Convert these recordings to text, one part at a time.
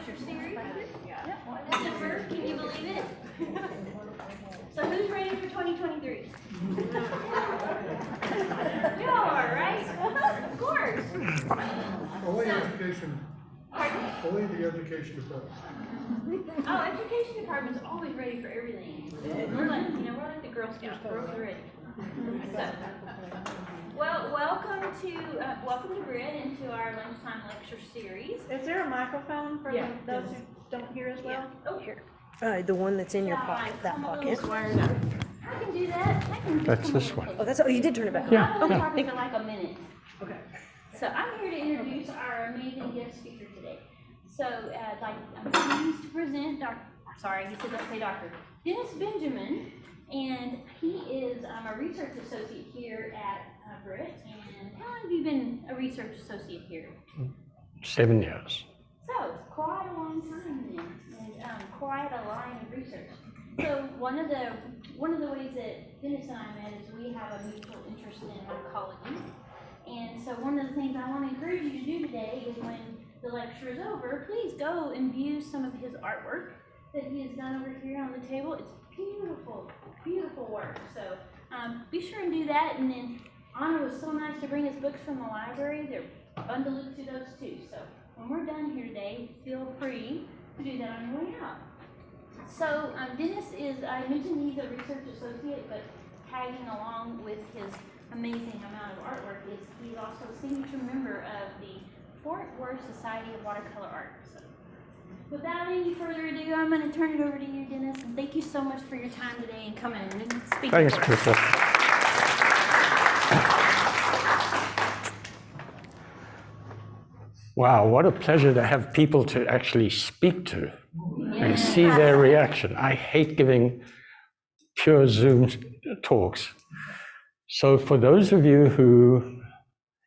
Lecture series. December, can you believe it? So who's ready for 2023? You all are, right? Of course. Only education. Pardon? Only the education department. Oh, education department's always ready for everything. We're like, we're like the Girl Scouts. We're always ready. So, well, welcome to BRIT and to our Lunchtime Lecture series. Is there a microphone for those who don't hear as well? Yeah. Oh, here. The one that's in your pocket, that pocket. I can do that. That's this one. Oh, that's, oh, you did turn it back on. Yeah. I'm talking for like a minute. Okay. So I'm here to introduce our amazing guest speaker today. So, I'm pleased to present Dr. Denis Benjamin, and he is a research associate here at BRIT. And how long have you been a research associate here? 7 years. So, quite a long time then, and quite a line of research. So, one of the ways that Denis and I met is we have a mutual interest in oncology. And so one of the things I want to encourage you to do today is when the lecture is over, please go and view some of his artwork that he has done over here on the table. It's beautiful, beautiful work. So be sure and do that. And then Anna was so nice to bring us books from the library. They're bundled to those too. So when we're done here today, feel free to do that on your way out. So Denis is, I mentioned he's a research associate, but tagging along with his amazing amount of artwork is he's also a signature member of the Fort Worth Society of Watercolor Art. So without any further ado, I'm going to turn it over to you, Denis, and thank you so much for your time today and coming and speaking. Thanks, Krista. Wow, what a pleasure to have people to actually speak to and see their reaction. I hate giving pure Zoom talks. So for those of you who,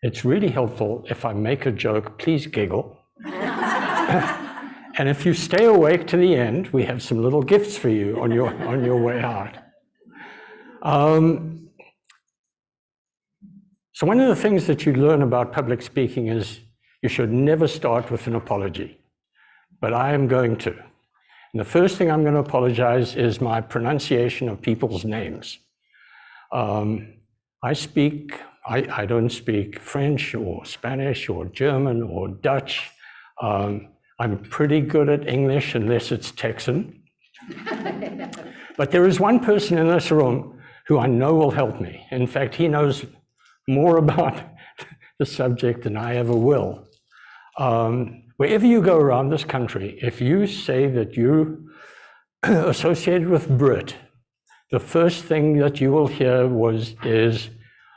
it's really helpful if I make a joke, please giggle. And if you stay awake to the end, we have some little gifts for you on your way out. So one of the things that you learn about public speaking is you should never start with an apology, but I am going to. And the first thing I'm going to apologize is my pronunciation of people's names. I don't speak French or Spanish or German or Dutch. I'm pretty good at English unless it's Texan. But there is one person in this room who I know will help me. In fact, he knows more about the subject than I ever will. Wherever you go around this country, if you say that you're associated with BRIT, the first thing that you will hear is,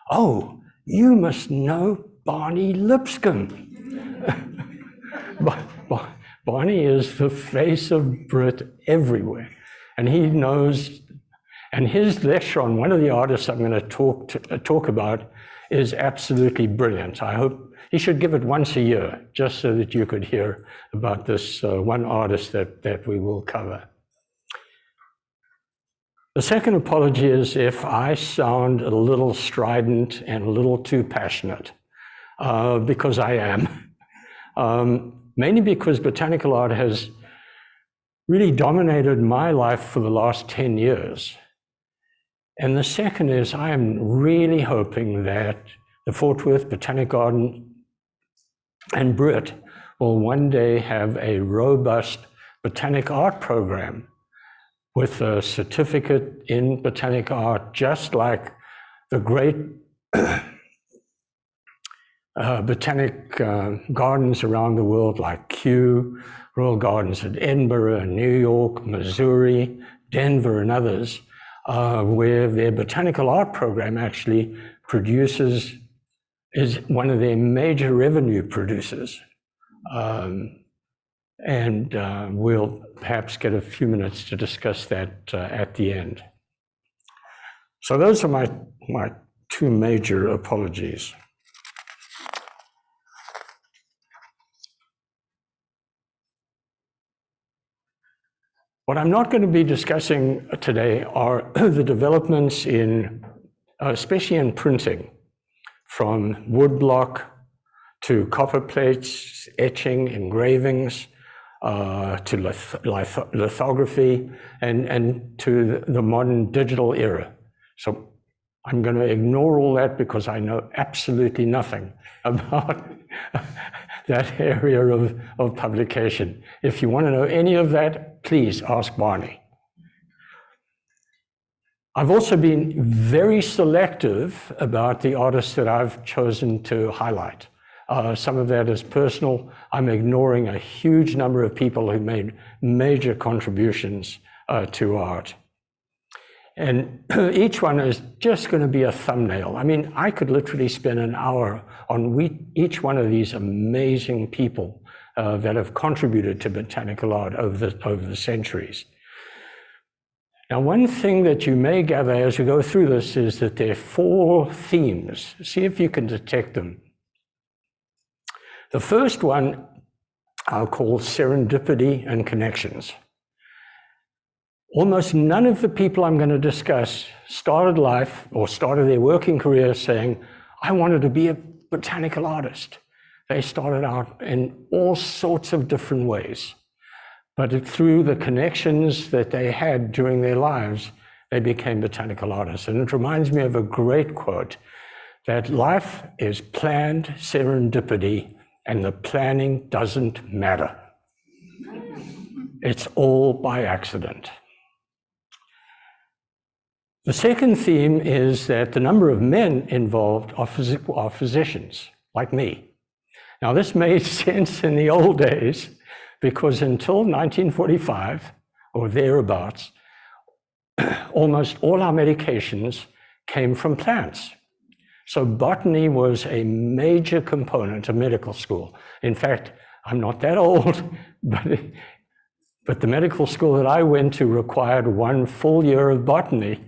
oh, you must know Barney Lipscomb. Barney is the face of BRIT everywhere. And he knows, and his lecture on one of the artists I'm going to talk about is absolutely brilliant. I hope he should give it once a year, just so that you could hear about this one artist that we will cover. The second apology is if I sound a little strident and a little too passionate, because I am. Mainly because Botanical Art has really dominated my life for the last 10 years. And the second is I am really hoping that the Fort Worth Botanic Garden and BRIT will one day have a robust botanic art program with a certificate in botanic art, just like the great botanic gardens around the world, like Kew, Royal Gardens at Edinburgh, New York, Missouri, Denver, and others, where their botanical art program actually is one of their major revenue producers. And we'll perhaps get a few minutes to discuss that at the end. So those are my two major apologies. What I'm not going to be discussing today are the developments in, especially in printing, from woodblock to copper plates, etching, engravings, to lithography, and to the modern digital era. So I'm going to ignore all that because I know absolutely nothing about that area of publication. If you want to know any of that, please ask Barney. I've also been very selective about the artists that I've chosen to highlight. Some of that is personal. I'm ignoring a huge number of people who made major contributions to art. And each one is just going to be a thumbnail. I mean, I could literally spend an hour on each one of these amazing people that have contributed to botanical art over the centuries. Now, one thing that you may gather as you go through this is that there are 4 themes. See if you can detect them. The first one I'll call serendipity and connections. Almost none of the people I'm going to discuss started life or started their working career saying, I wanted to be a botanical artist. They started out in all sorts of different ways. But through the connections that they had during their lives, they became botanical artists. And it reminds me of a great quote, that life is planned serendipity, and the planning doesn't matter. It's all by accident. The second theme is that the number of men involved are physicians, like me. Now, this made sense in the old days, because until 1945, or thereabouts, almost all our medications came from plants. So botany was a major component of medical school. In fact, I'm not that old, but the medical school that I went to required 1 full year of botany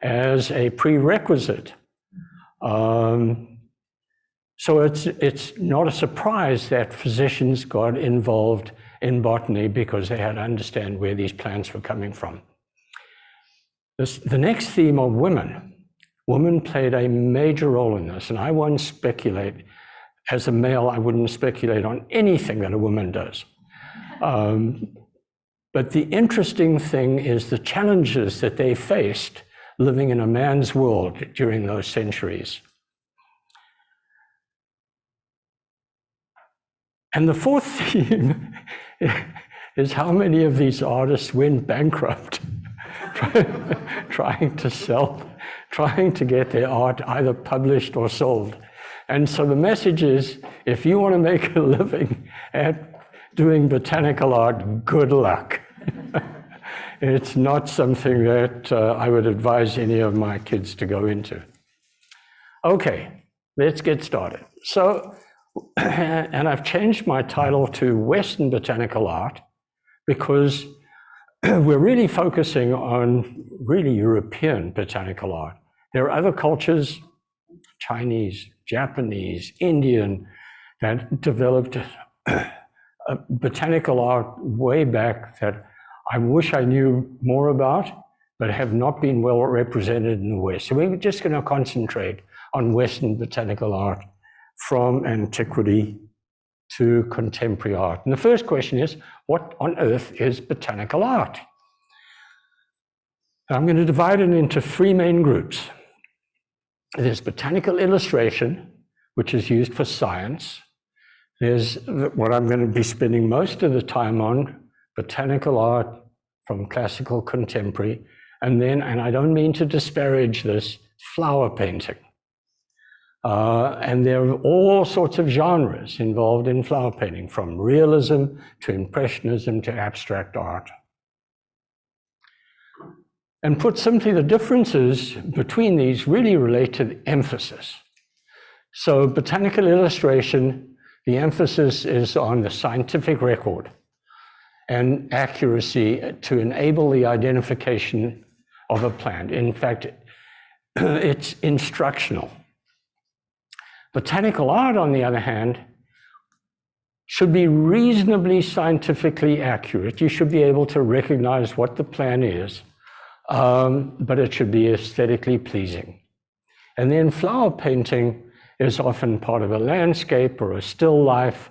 as a prerequisite. So it's not a surprise that physicians got involved in botany because they had to understand where these plants were coming from. The next theme are women. Women played a major role in this, and I won't speculate. As a male, I wouldn't speculate on anything that a woman does. But the interesting thing is the challenges that they faced living in a man's world during those centuries. And the fourth theme is how many of these artists went bankrupt trying to get their art either published or sold. And so the message is, if you want to make a living at doing botanical art, good luck. It's not something that I would advise any of my kids to go into. Okay, let's get started. So, and I've changed my title to Western Botanical Art because we're really focusing on really European botanical art. There are other cultures, Chinese, Japanese, Indian, that developed a botanical art way back that I wish I knew more about, but have not been well represented in the West. So we're just going to concentrate on Western botanical art from antiquity to contemporary art. And the first question is, what on earth is botanical art? I'm going to divide it into 3 main groups. There's botanical illustration, which is used for science. There's what I'm going to be spending most of the time on, botanical art from classical contemporary, and then, and I don't mean to disparage this, flower painting. And there are all sorts of genres involved in flower painting, from realism to impressionism to abstract art. And put simply, the differences between these really relate to emphasis. So botanical illustration, the emphasis is on the scientific record and accuracy to enable the identification of a plant. In fact, it's instructional. Botanical art, on the other hand, should be reasonably scientifically accurate. You should be able to recognize what the plant is, but it should be aesthetically pleasing. And then flower painting is often part of a landscape or a still life,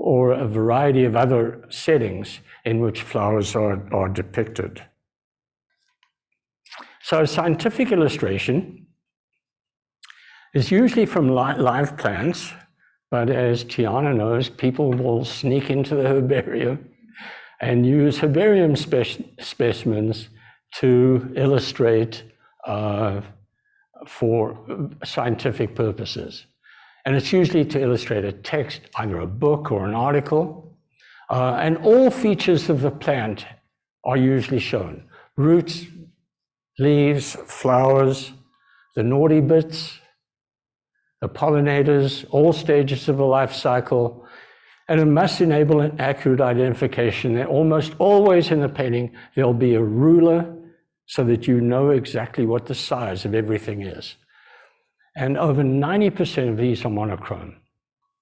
or a variety of other settings in which flowers are depicted. So scientific illustration is usually from live plants, but as Tiana knows, people will sneak into the herbarium and use herbarium specimens to illustrate for scientific purposes. And it's usually to illustrate a text, either a book or an article. And all features of the plant are usually shown. Roots, leaves, flowers, the naughty bits, the pollinators, all stages of the life cycle. And it must enable an accurate identification. And almost always in the painting, there'll be a ruler so that you know exactly what the size of everything is. And over 90% of these are monochrome.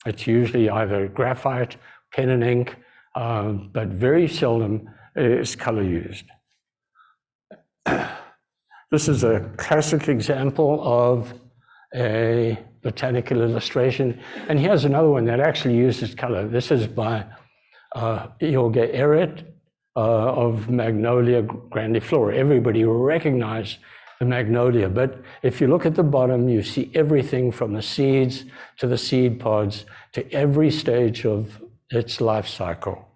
It's usually either graphite, pen and ink, but very seldom is color used. This is a classic example of a botanical illustration. And here's another one that actually uses color. This is by Jorge Eret of Magnolia grandiflora. Everybody will recognize the magnolia, but if you look at the bottom, you see everything from the seeds to the seed pods to every stage of its life cycle.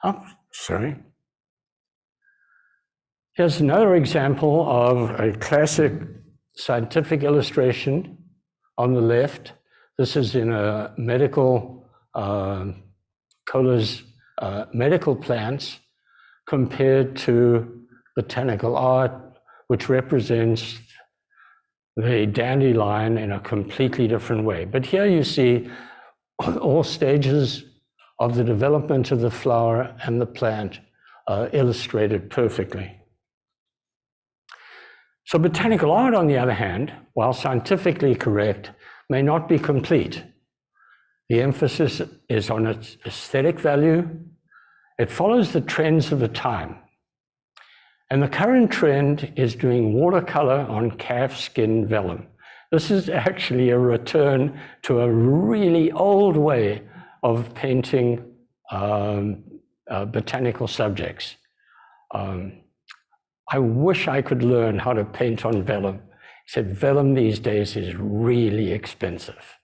Oh, sorry. Here's another example of a classic scientific illustration on the left. This is in a medical, Kohler's medical plants compared to Botanical Art, which represents the dandelion in a completely different way. But here you see all stages of the development of the flower and the plant illustrated perfectly. So Botanical Art, on the other hand, while scientifically correct, may not be complete. The emphasis is on its aesthetic value. It follows the trends of the time. And the current trend is doing watercolor on calf skin vellum. This is actually a return to a really old way of painting botanical subjects. I wish I could learn how to paint on vellum, except vellum these days is really expensive.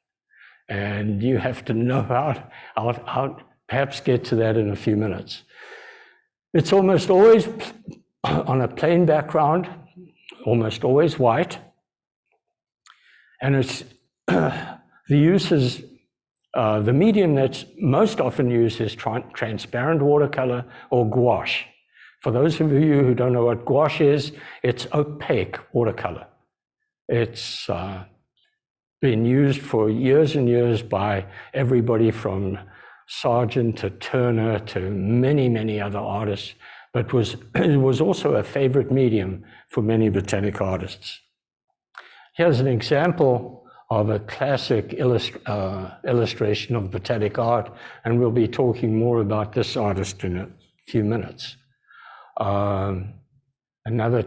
And you have to know how. I'll perhaps get to that in a few minutes. It's almost always on a plain background, almost always white. And it's the uses, the medium that's most often used is transparent watercolor or gouache. For those of you who don't know what gouache is, it's opaque watercolor. It's been used for years and years by everybody from Sargent to Turner to many, many other artists, but it was also a favorite medium for many botanic artists. Here's an example of a classic illustration of botanic art, and we'll be talking more about this artist in a few minutes. Another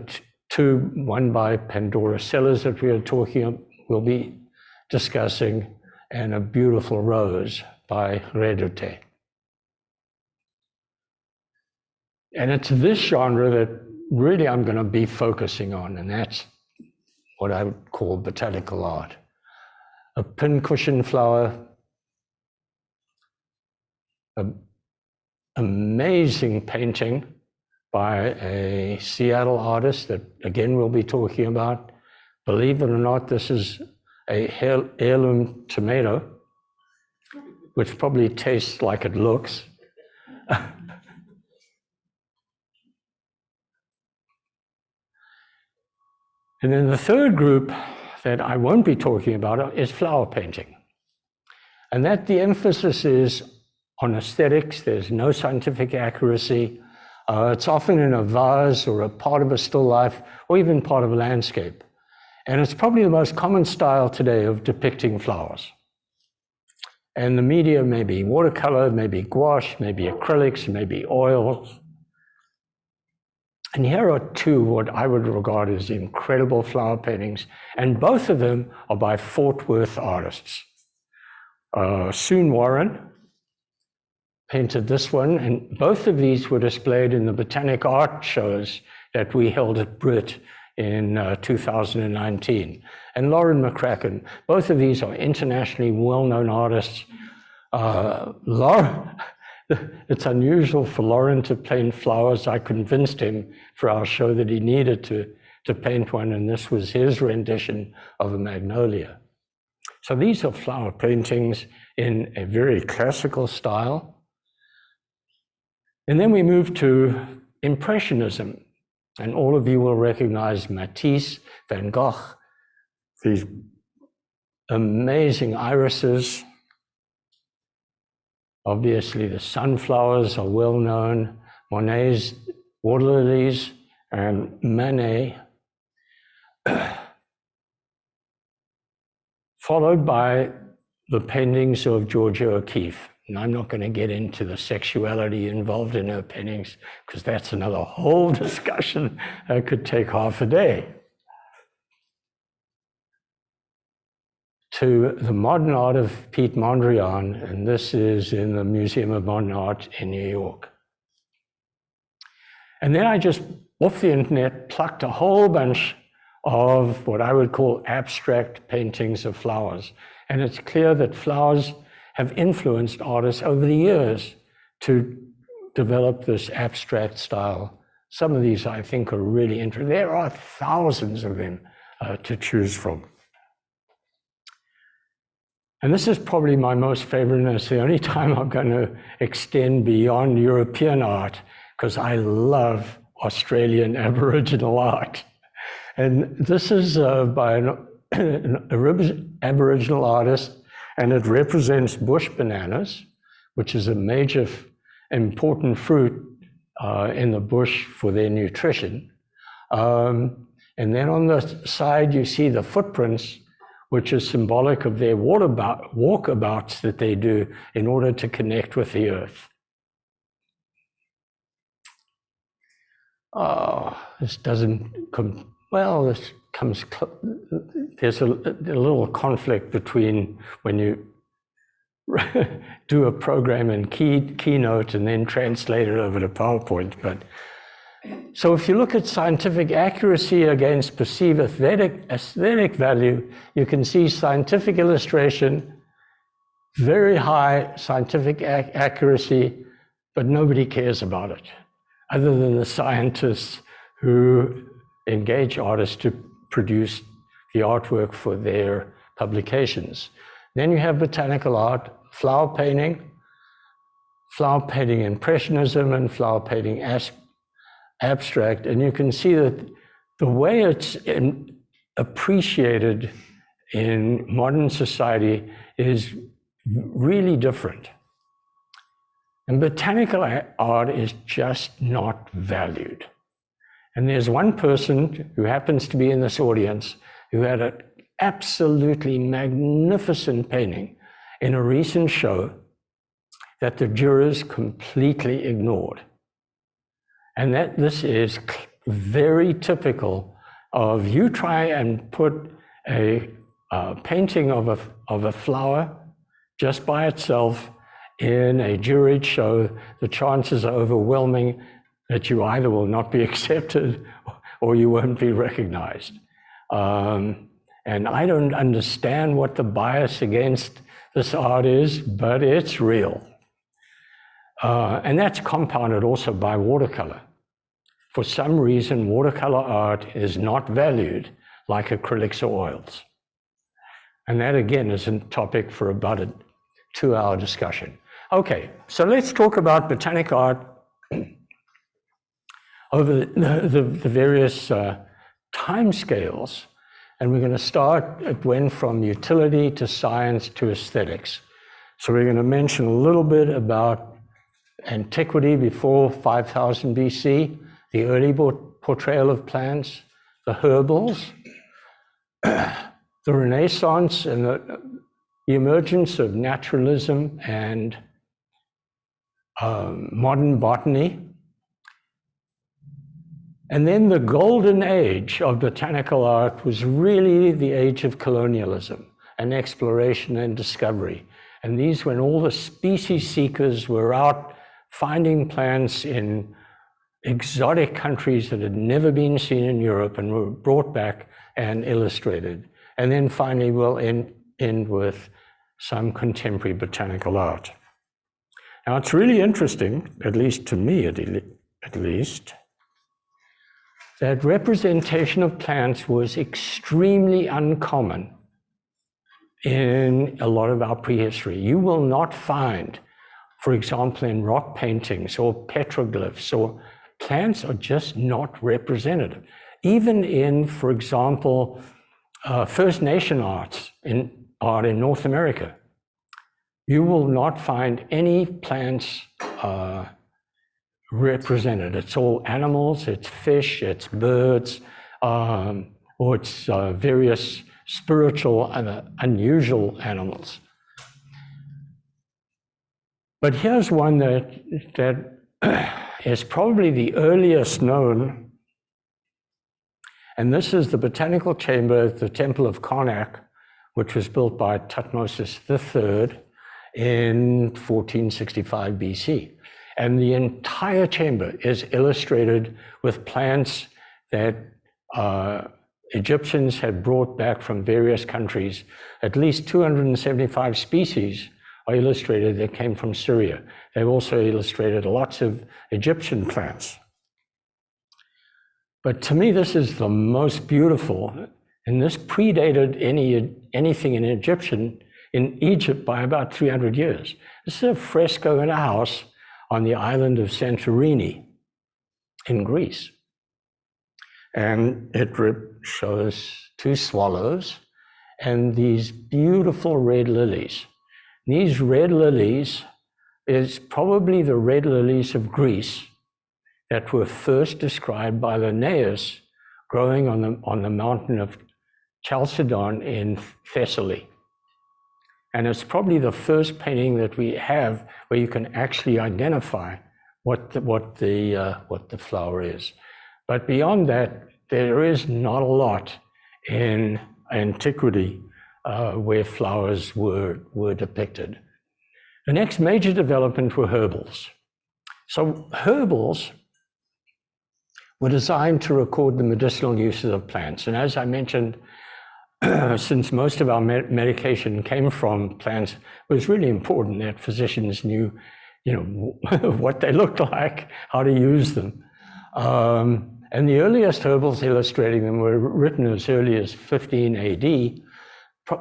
two, one by Pandora Sellers that we'll be discussing, and a beautiful rose by Redoute. And it's this genre that really I'm going to be focusing on, and that's what I would call botanical art. A pincushion flower, an amazing painting by a Seattle artist that, again, we'll be talking about. Believe it or not, this is a heirloom tomato, which probably tastes like it looks. And then the third group that I won't be talking about is flower painting. And that the emphasis is on aesthetics. There's no scientific accuracy. It's often in a vase or a part of a still life or even part of a landscape. And it's probably the most common style today of depicting flowers. And the media may be watercolor, maybe gouache, maybe acrylics, maybe oils. And here are two what I would regard as incredible flower paintings, and both of them are by Fort Worth artists. Soon Warren painted this one, and both of these were displayed in the Botanical Art shows that we held at BRIT in 2019. And Lauren McCracken, both of these are internationally well-known artists. It's unusual for Lauren to paint flowers. I convinced him for our show that he needed to paint one, and this was his rendition of a magnolia. So these are flower paintings in a very classical style. And then we move to Impressionism, and all of you will recognize Matisse, Van Gogh, these amazing irises. Obviously, the sunflowers are well known, Monet's water lilies, and Manet, followed by the paintings of Georgia O'Keeffe. And I'm not going to get into the sexuality involved in her paintings, because that's another whole discussion that could take half a day. To the modern art of Piet Mondrian, and this is in the Museum of Modern Art in New York. And then I just, off the internet, plucked a whole bunch of what I would call abstract paintings of flowers. And it's clear that flowers have influenced artists over the years to develop this abstract style. Some of these I think are really interesting. There are thousands of them to choose from. And this is probably my most favorite, and it's the only time I'm going to extend beyond European art, because I love Australian Aboriginal art. And this is by an Aboriginal artist, and it represents bush bananas, which is a major important fruit in the bush for their nutrition. And then on the side, you see the footprints, which is symbolic of their walkabouts that they do in order to connect with the earth. Oh, this doesn't come, well, this comes, there's a little conflict between when you do a program in Keynote and then translate it over to PowerPoint. But so if you look at scientific accuracy against perceived aesthetic value, you can see scientific illustration, very high scientific accuracy, but nobody cares about it, other than the scientists who engage artists to produce the artwork for their publications. Then you have botanical art, flower painting impressionism, and flower painting abstract. And you can see that the way it's appreciated in modern society is really different. And botanical art is just not valued. And there's one person who happens to be in this audience who had an absolutely magnificent painting in a recent show that the jurors completely ignored. And that this is very typical of you try and put a painting of a flower just by itself in a juried show, the chances are overwhelming that you either will not be accepted or you won't be recognized. And I don't understand what the bias against this art is, but it's real. And that's compounded also by watercolor. For some reason, watercolor art is not valued like acrylics or oils. And that again is a topic for about a 2-hour discussion. Okay, so let's talk about botanical art over the various time scales. And we're going to start, it went from utility to science to aesthetics. So we're going to mention a little bit about antiquity before 5000 BC, the early portrayal of plants, the herbals, the Renaissance and the emergence of naturalism and modern botany. And then the golden age of botanical art was really the age of colonialism and exploration and discovery. And these when all the species seekers were out finding plants in exotic countries that had never been seen in Europe and were brought back and illustrated. And then finally we'll end with some contemporary botanical art. Now it's really interesting, at least to me at least, that representation of plants was extremely uncommon in a lot of our prehistory. You will not find, for example, in rock paintings or petroglyphs, or plants are just not representative. Even in, for example, First Nation art in North America, you will not find any plants represented. It's all animals, it's fish, it's birds, or it's various spiritual and unusual animals. But here's one that is probably the earliest known, and this is the botanical chamber at the Temple of Karnak, which was built by Thutmose III in 1465 BC. And the entire chamber is illustrated with plants that Egyptians had brought back from various countries. At least 275 species are illustrated that came from Syria. They've also illustrated lots of Egyptian plants. But to me, this is the most beautiful, and this predated anything in Egypt by about 300 years. This is a fresco in a house on the island of Santorini in Greece. And it shows two swallows and these beautiful red lilies. These red lilies is probably the red lilies of Greece that were first described by Linnaeus growing on the mountain of Chalcedon in Thessaly. And it's probably the first painting that we have where you can actually identify what the flower is. But beyond that, there is not a lot in antiquity where flowers were depicted. The next major development were herbals. So herbals were designed to record the medicinal uses of plants. And as I mentioned, since most of our medication came from plants, it was really important that physicians knew, what they looked like, how to use them. And the earliest herbals illustrating them were written as early as 15 AD.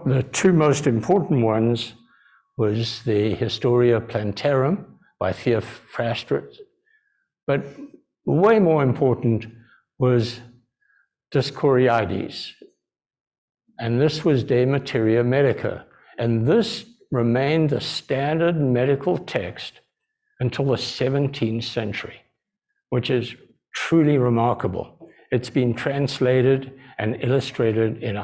The two most important ones was the Historia Plantarum by Theophrastus, but way more important was Discoriades. And this was De Materia Medica. And this remained the standard medical text until the 17th century, which is truly remarkable. It's been translated and illustrated in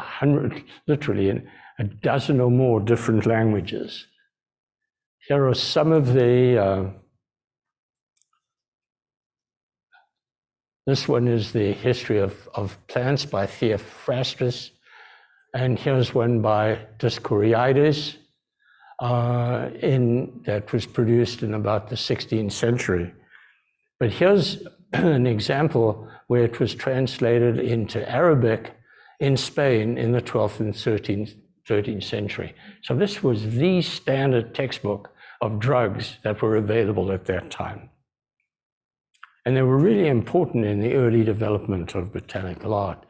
literally in a dozen or more different languages. Here are some of the, this one is the History of Plants by Theophrastus. And here's one by Discoriades that was produced in about the 16th century. But here's an example where it was translated into Arabic in Spain in the 12th and 13th century. So this was the standard textbook of drugs that were available at that time. And they were really important in the early development of botanical art.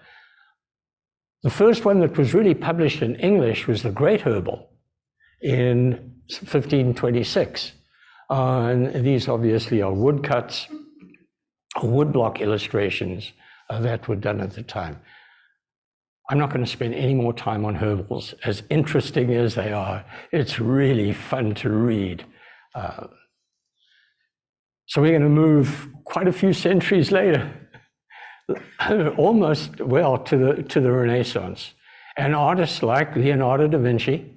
The first one that was really published in English was The Great Herbal in 1526. And these obviously are woodcuts, woodblock illustrations that were done at the time. I'm not going to spend any more time on herbals. As interesting as they are, it's really fun to read. So we're going to move quite a few centuries later, almost, well, to the Renaissance. And artists like Leonardo da Vinci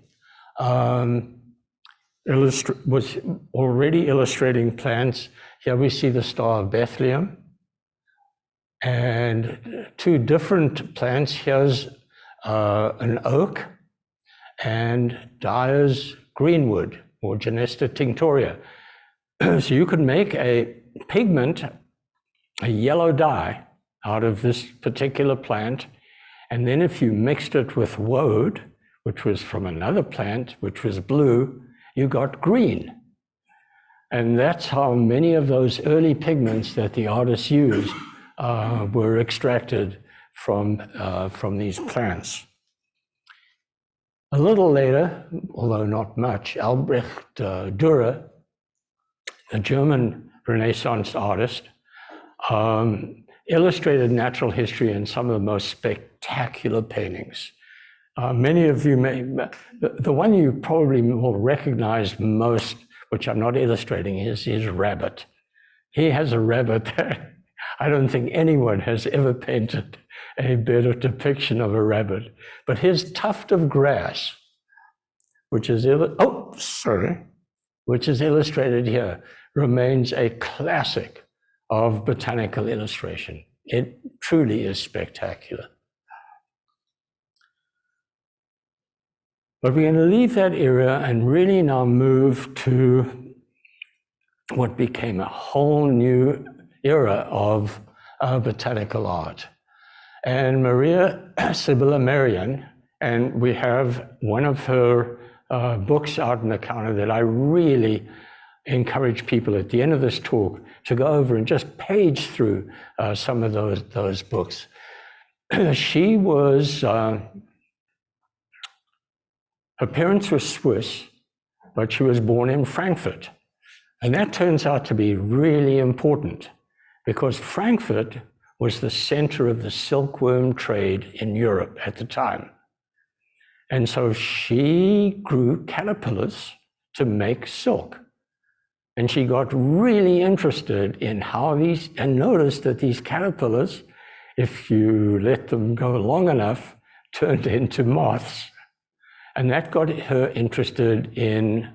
was already illustrating plants. Here we see the Star of Bethlehem. and two different plants. Here's an oak and Dyer's greenwood, or Genesta tinctoria. So you could make a pigment, a yellow dye, out of this particular plant, and then if you mixed it with woad, which was from another plant, which was blue, you got green. And that's how many of those early pigments that the artists used were extracted from these plants. A little later, although not much, Albrecht Dürer, a German Renaissance artist, illustrated natural history in some of the most spectacular paintings. Many of you may, the one you probably will recognize most, which I'm not illustrating, is his rabbit. He has a rabbit that I don't think anyone has ever painted a better depiction of a rabbit. But his tuft of grass, which is illustrated here, remains a classic of botanical illustration. It truly is spectacular. But we're going to leave that era and really now move to what became a whole new era of botanical art. And Maria Sibylla Merian, and we have one of her books out in the counter that I really encourage people at the end of this talk to go over and just page through some of those books. She was, her parents were Swiss, but she was born in Frankfurt. And that turns out to be really important because Frankfurt was the center of the silkworm trade in Europe at the time. And so she grew caterpillars to make silk. And she got really interested in how these, and noticed that these caterpillars, if you let them go long enough, turned into moths. And that got her interested in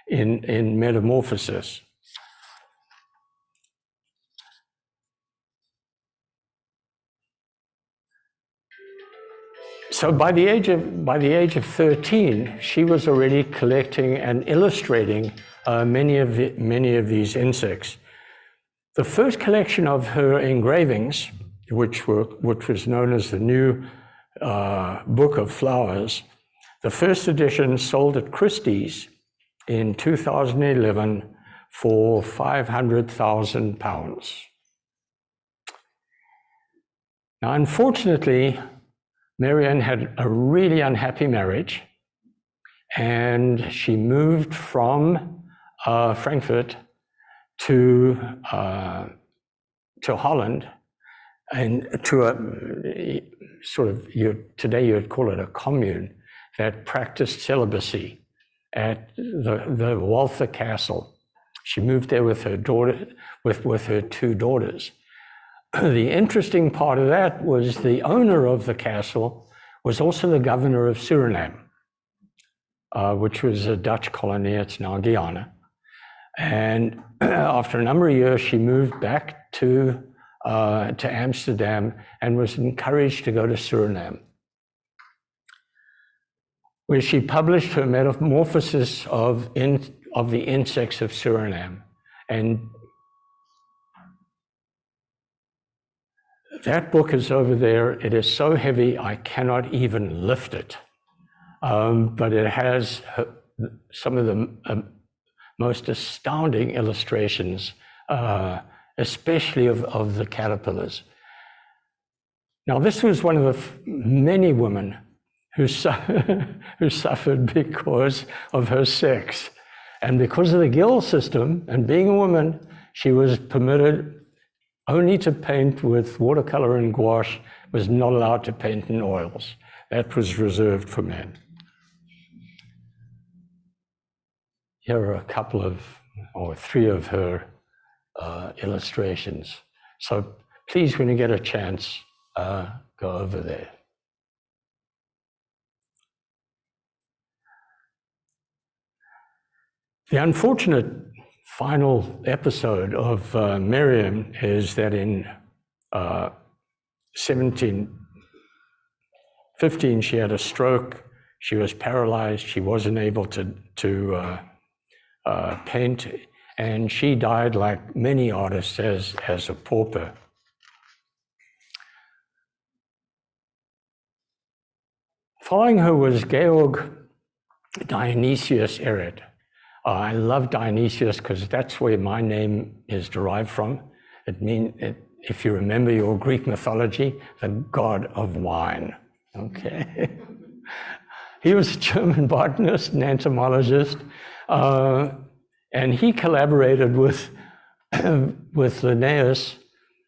metamorphosis. So by the age of 13, she was already collecting and illustrating many of these insects. The first collection of her engravings, which was known as the New Book of Flowers, the first edition sold at Christie's in 2011 for £500,000. Now, unfortunately, Marianne had a really unhappy marriage, and she moved from Frankfurt to Holland, and to a sort of, today you'd call it a commune, that practiced celibacy at the Walther Castle. She moved there with her daughter, with her two daughters. The interesting part of that was the owner of the castle was also the governor of Suriname, which was a Dutch colony. It's now Guyana. And after a number of years, she moved back to Amsterdam and was encouraged to go to Suriname, where she published her Metamorphosis of the Insects of Suriname. And that book is over there. It is so heavy, I cannot even lift it. But it has some of the most astounding illustrations, especially of the caterpillars. Now, this was one of the many women who suffered because of her sex. And because of the guild system and being a woman, she was permitted only to paint with watercolor and gouache, was not allowed to paint in oils. That was reserved for men. Here are a couple of, or three of her illustrations. So please, when you get a chance, go over there. The unfortunate final episode of Miriam is that in 17, 15, she had a stroke. She was paralyzed. She wasn't able to paint, and she died, like many artists, as a pauper. Following her was Georg Dionysius Eret. I love Dionysius because that's where my name is derived from. It means, if you remember your Greek mythology, the god of wine. Okay. He was a German botanist and entomologist, and he collaborated with Linnaeus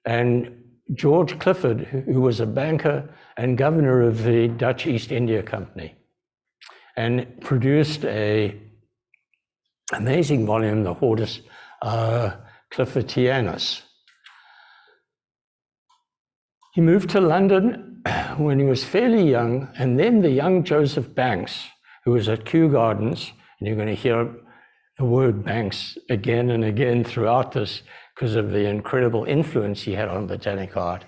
and George Clifford, who was a banker and governor of the Dutch East India Company, and produced an amazing volume, the Hortus Cliffordianus. He moved to London when he was fairly young, and then the young Joseph Banks, who was at Kew Gardens, and you're going to hear the word Banks again and again throughout this because of the incredible influence he had on Botanical Art,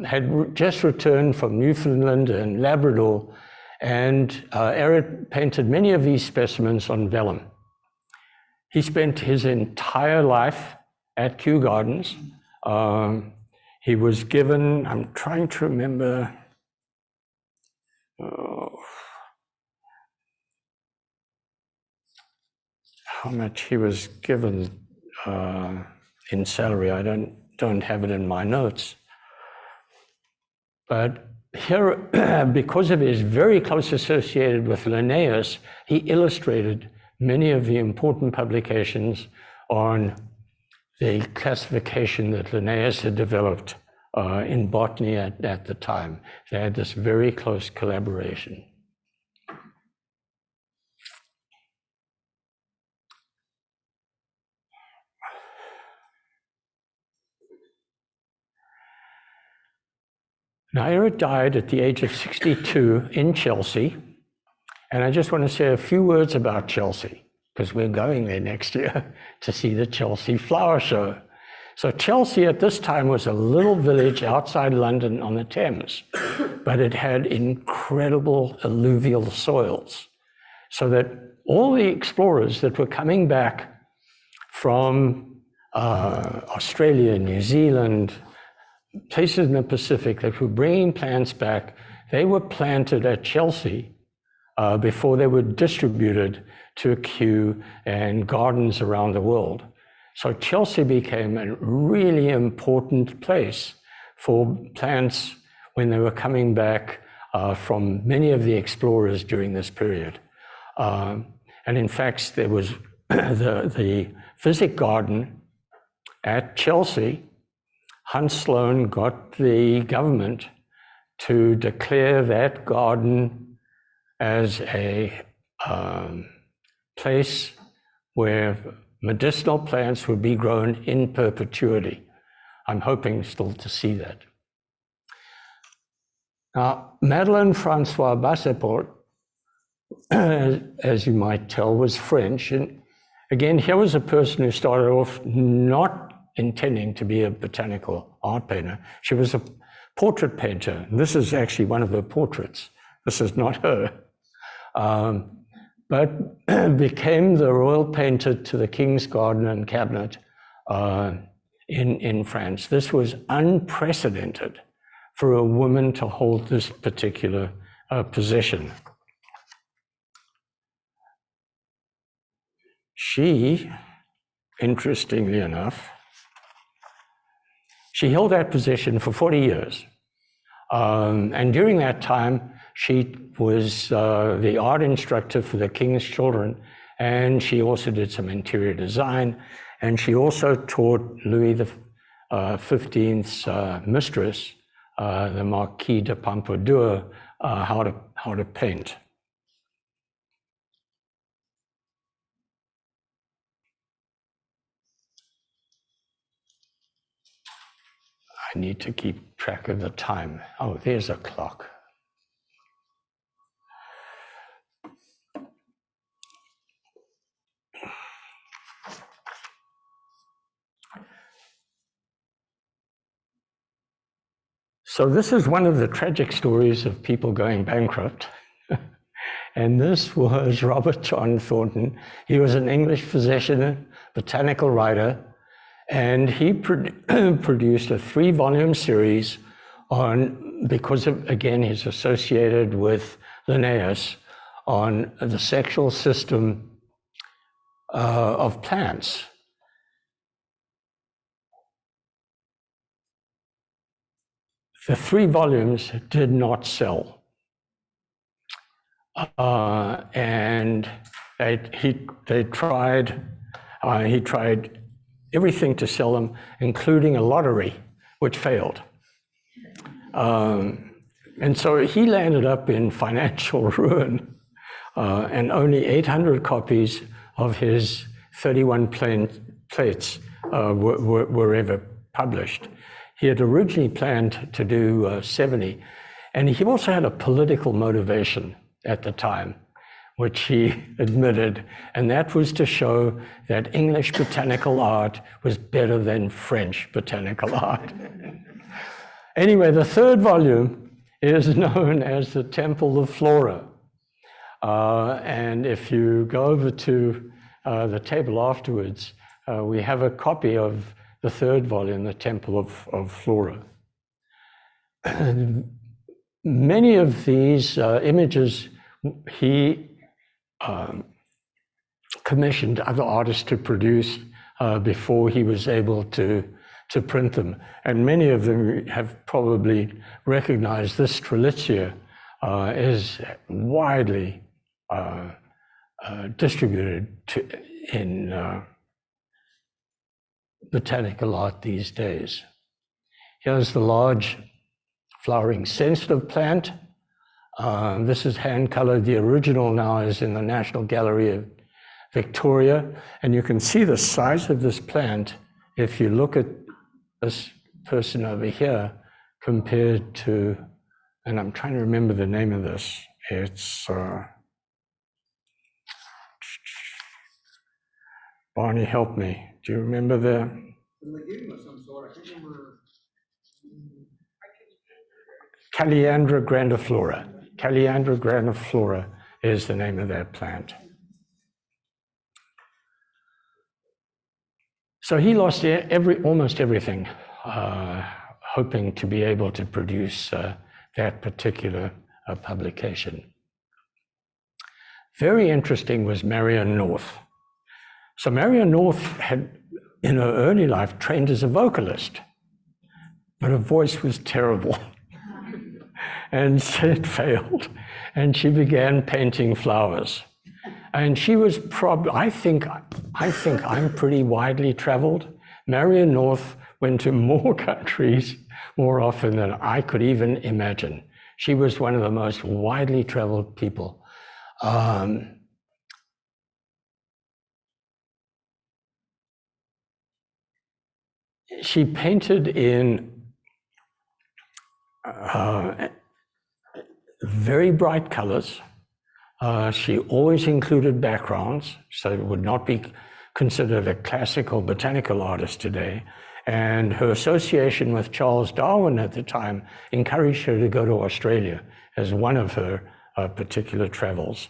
had just returned from Newfoundland and Labrador, and Eret painted many of these specimens on vellum. He spent his entire life at Kew Gardens. He was given, I'm trying to remember, how much he was given in salary. I don't have it in my notes. But here, because of his very close association with Linnaeus, he illustrated many of the important publications on the classification that Linnaeus had developed in botany at the time. They had this very close collaboration. Now, Eret died at the age of 62 in Chelsea, and I just want to say a few words about Chelsea, because we're going there next year to see the Chelsea Flower Show. So Chelsea at this time was a little village outside London on the Thames, but it had incredible alluvial soils, so that all the explorers that were coming back from Australia, New Zealand, places in the Pacific that were bringing plants back, they were planted at Chelsea before they were distributed to Kew and gardens around the world. So Chelsea became a really important place for plants when they were coming back from many of the explorers during this period. And in fact, there was the Physic Garden at Chelsea. Hans Sloane got the government to declare that garden as a place where medicinal plants would be grown in perpetuity. I'm hoping still to see that. Now, Madeleine Francois Basseport, as you might tell, was French. And again, here was a person who started off not intending to be a botanical art painter. She was a portrait painter. This is actually one of her portraits. This is not her. But became the royal painter to the King's Garden and Cabinet in France. This was unprecedented for a woman to hold this particular position. She, interestingly enough, she held that position for 40 years. And during that time, she was the art instructor for the King's children, and she also did some interior design, and she also taught Louis XV's mistress, the Marquis de Pompadour, how to paint. I need to keep track of the time. Oh, there's a clock. So this is one of the tragic stories of people going bankrupt. And this was Robert John Thornton. He was an English physician, botanical writer, and he produced a 3-volume series on, because of, again, he's associated with Linnaeus, on the sexual system of plants. The 3 volumes did not sell. And he tried everything to sell them, including a lottery, which failed. And so he landed up in financial ruin, and only 800 copies of his 31 plates were ever published. He had originally planned to do 70, and he also had a political motivation at the time, which he admitted, and that was to show that English botanical art was better than French botanical art. Anyway, the 3rd volume is known as the Temple of Flora. And if you go over to the table afterwards, we have a copy of the 3rd volume, the Temple of Flora. And many of these images he commissioned other artists to produce before he was able to print them. And many of them have probably recognized this Strelitzia is widely distributed in botanical art these days. Here's the large flowering sensitive plant. This is hand-colored. The original now is in the National Gallery of Victoria. And you can see the size of this plant if you look at this person over here compared to, and I'm trying to remember the name of this. It's Barney, help me. Do you remember the legume of some sort? I can't remember. Calliandra grandiflora. Calliandra grandiflora is the name of that plant. So he lost almost everything, hoping to be able to produce that particular publication. Very interesting was Marion North. So Marion North had, in her early life, trained as a vocalist, but her voice was terrible. And so it failed, and she began painting flowers. And she was probably, I think I'm pretty widely traveled. Marion North went to more countries more often than I could even imagine. She was one of the most widely traveled people. She painted in very bright colors. She always included backgrounds, so it would not be considered a classical botanical artist today. And her association with Charles Darwin at the time encouraged her to go to Australia as one of her particular travels.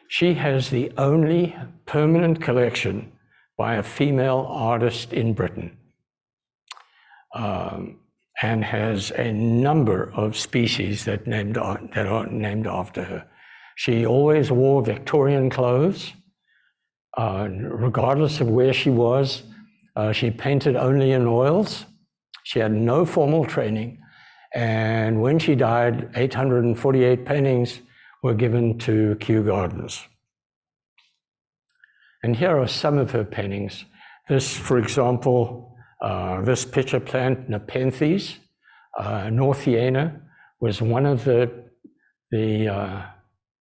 She has the only permanent collection by a female artist in Britain, and has a number of species that are named after her. She always wore Victorian clothes, regardless of where she was. She painted only in oils. She had no formal training. And when she died, 848 paintings were given to Kew Gardens. And here are some of her paintings. This, for example, this pitcher plant, Nepenthes, Northiana, was one of the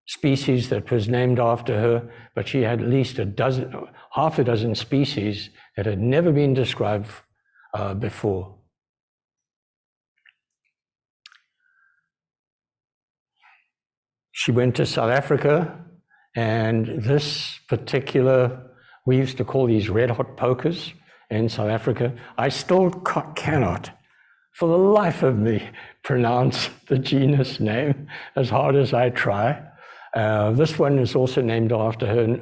species that was named after her, but she had at least half a dozen species that had never been described before. She went to South Africa, and this particular, we used to call these red hot pokers in South Africa. I still cannot for the life of me, pronounce the genus name as hard as I try. This one is also named after her,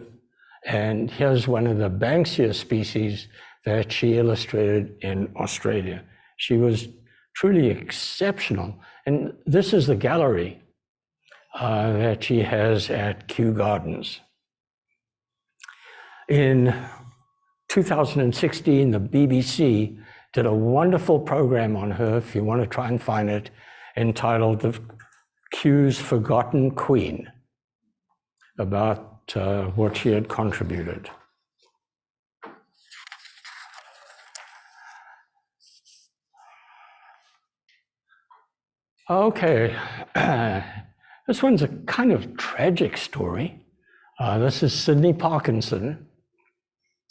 and here's one of the Banksia species that she illustrated in Australia. She was truly exceptional, and this is the gallery that she has at Kew Gardens. In 2016, the BBC did a wonderful program on her, if you want to try and find it, entitled The Kew's Forgotten Queen, about what she had contributed. Okay, this one's a kind of tragic story. This is Sydney Parkinson,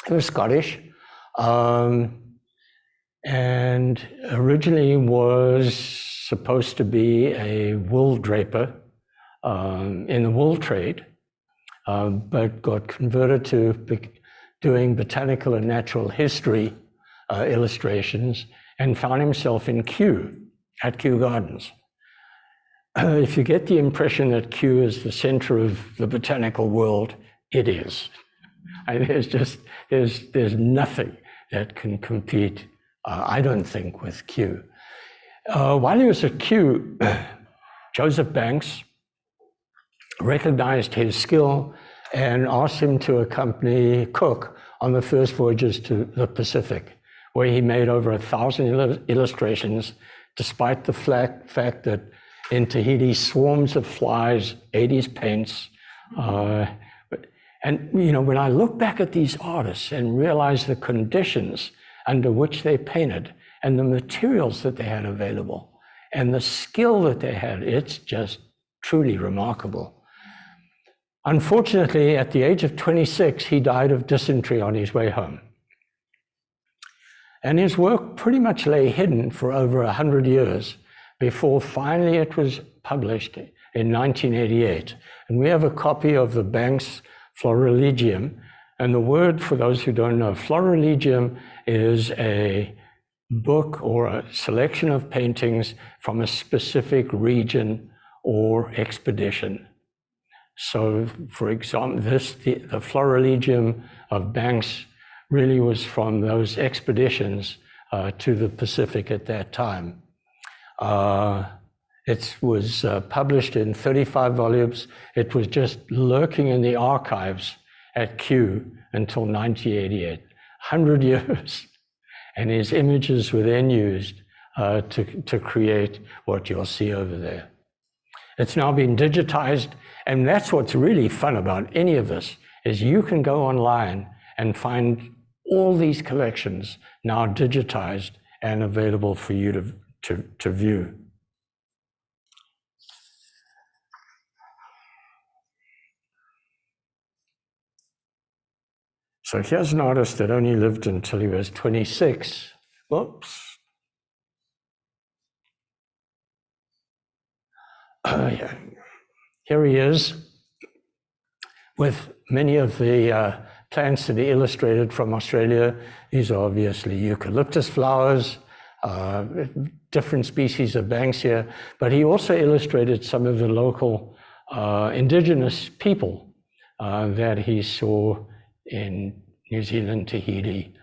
who was Scottish, and originally was supposed to be a wool draper in the wool trade, but got converted to doing botanical and natural history illustrations, and found himself in Kew, at Kew Gardens. If you get the impression that Kew is the center of the botanical world, it is. There's nothing that can compete, I don't think, with Kew. While he was at Kew, Joseph Banks recognized his skill and asked him to accompany Cook on the first voyages to the Pacific, where he made over 1,000 illustrations, despite the fact that in Tahiti, swarms of flies ate his paints. And when I look back at these artists and realize the conditions under which they painted and the materials that they had available and the skill that they had, it's just truly remarkable. Unfortunately, at the age of 26, he died of dysentery on his way home. And his work pretty much lay hidden for over 100 years before finally it was published in 1988. And we have a copy of the Banks Florilegium. And the word, for those who don't know, Florilegium is a book or a selection of paintings from a specific region or expedition. So, for example, the Florilegium of Banks really was from those expeditions to the Pacific at that time. It was published in 35 volumes. It was just lurking in the archives at Kew until 1988, 100 years. And his images were then used to create what you'll see over there. It's now been digitized, and that's what's really fun about any of this, is you can go online and find all these collections now digitized and available for you to view. So here's an artist that only lived until he was 26. Whoops. Yeah. Here he is with many of the plants that he illustrated from Australia. These are obviously eucalyptus flowers, different species of Banksia, but he also illustrated some of the local indigenous people that he saw in New Zealand, Tahiti.